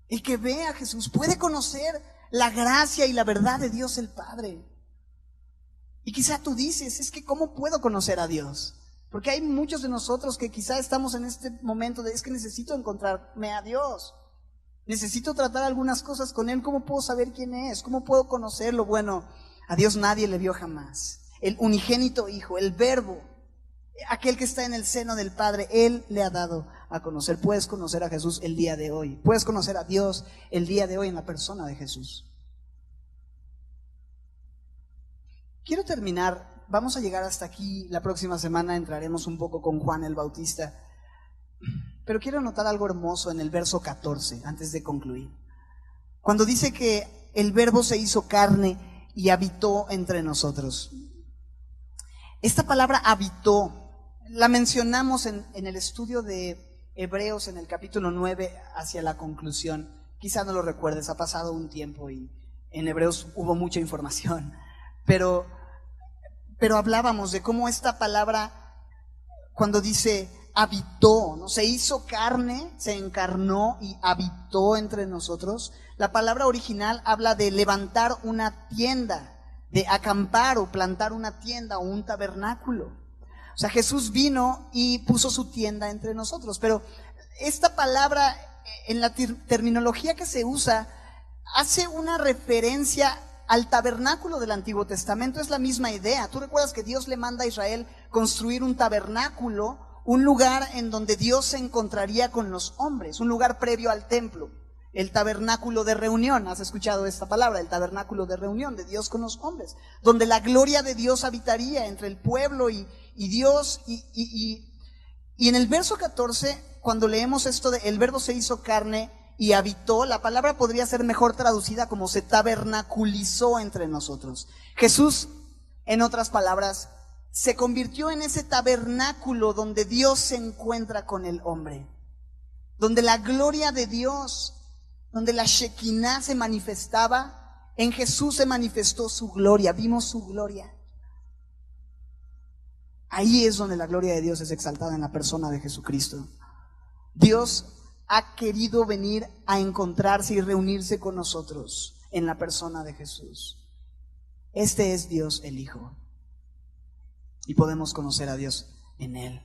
El que ve a Jesús puede conocer la gracia y la verdad de Dios el Padre. Y quizá tú dices, es que ¿cómo puedo conocer a Dios? Porque hay muchos de nosotros que quizá estamos en este momento de, es que necesito encontrarme a Dios. Necesito tratar algunas cosas con Él. ¿Cómo puedo saber quién es? ¿Cómo puedo conocerlo? Bueno, a Dios nadie le vio jamás. El unigénito Hijo, el Verbo, aquel que está en el seno del Padre, Él le ha dado a conocer. Puedes conocer a Jesús el día de hoy. Puedes conocer a Dios el día de hoy en la persona de Jesús. Quiero terminar, vamos a llegar hasta aquí. La próxima semana entraremos un poco con Juan el Bautista. Pero quiero notar algo hermoso en el verso 14, antes de concluir. Cuando dice que el Verbo se hizo carne y habitó entre nosotros. Esta palabra habitó, la mencionamos en el estudio de Hebreos en el capítulo 9 hacia la conclusión. Quizá no lo recuerdes, ha pasado un tiempo y en Hebreos hubo mucha información. Pero hablábamos de cómo esta palabra, cuando dice habitó, ¿no? Se hizo carne, se encarnó y habitó entre nosotros. La palabra original habla de levantar una tienda, de acampar o plantar una tienda o un tabernáculo. O sea, Jesús vino y puso su tienda entre nosotros. Pero esta palabra, en la terminología que se usa, hace una referencia al tabernáculo del Antiguo Testamento. Es la misma idea. Tú recuerdas que Dios le manda a Israel construir un tabernáculo, un lugar en donde Dios se encontraría con los hombres, un lugar previo al templo, el tabernáculo de reunión. ¿Has escuchado esta palabra? El tabernáculo de reunión de Dios con los hombres, donde la gloria de Dios habitaría entre el pueblo y Dios. Y en el verso 14, cuando leemos esto de el Verbo se hizo carne y habitó, la palabra podría ser mejor traducida como se tabernaculizó entre nosotros. Jesús, en otras palabras, se convirtió en ese tabernáculo donde Dios se encuentra con el hombre, donde la gloria de Dios, donde la Shekinah se manifestaba. En Jesús se manifestó su gloria, vimos su gloria. Ahí es donde la gloria de Dios es exaltada, en la persona de Jesucristo. Dios ha querido venir a encontrarse y reunirse con nosotros en la persona de Jesús. Este es Dios el Hijo. Y podemos conocer a Dios en Él.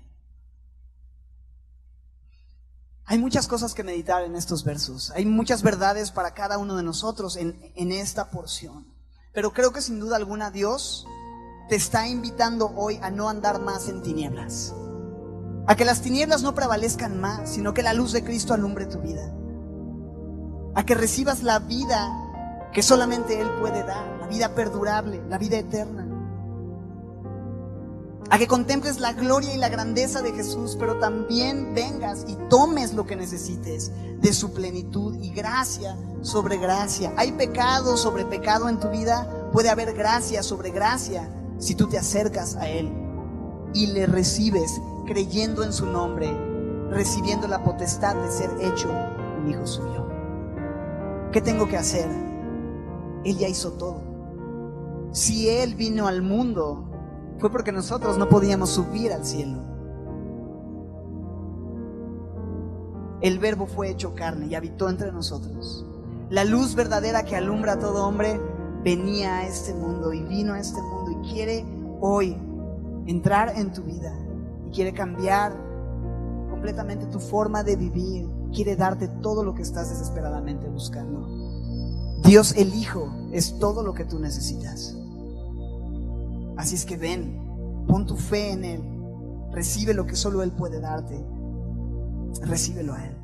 Hay muchas cosas que meditar en estos versos. Hay muchas verdades para cada uno de nosotros en esta porción. Pero creo que sin duda alguna Dios te está invitando hoy a no andar más en tinieblas. A que las tinieblas no prevalezcan más, sino que la luz de Cristo alumbre tu vida. A que recibas la vida que solamente Él puede dar, la vida perdurable, la vida eterna. A que contemples la gloria y la grandeza de Jesús, pero también vengas y tomes lo que necesites de su plenitud y gracia sobre gracia. Hay pecado sobre pecado en tu vida, puede haber gracia sobre gracia si tú te acercas a Él y le recibes creyendo en su nombre, recibiendo la potestad de ser hecho un hijo suyo. ¿Qué tengo que hacer? Él ya hizo todo. Si Él vino al mundo, fue porque nosotros no podíamos subir al cielo. El Verbo fue hecho carne y habitó entre nosotros. La luz verdadera que alumbra a todo hombre venía a este mundo y vino a este mundo y quiere hoy entrar en tu vida y quiere cambiar completamente tu forma de vivir. Quiere darte todo lo que estás desesperadamente buscando. Dios el Hijo es todo lo que tú necesitas. Así es que ven, pon tu fe en Él, recibe lo que solo Él puede darte, recíbelo a Él.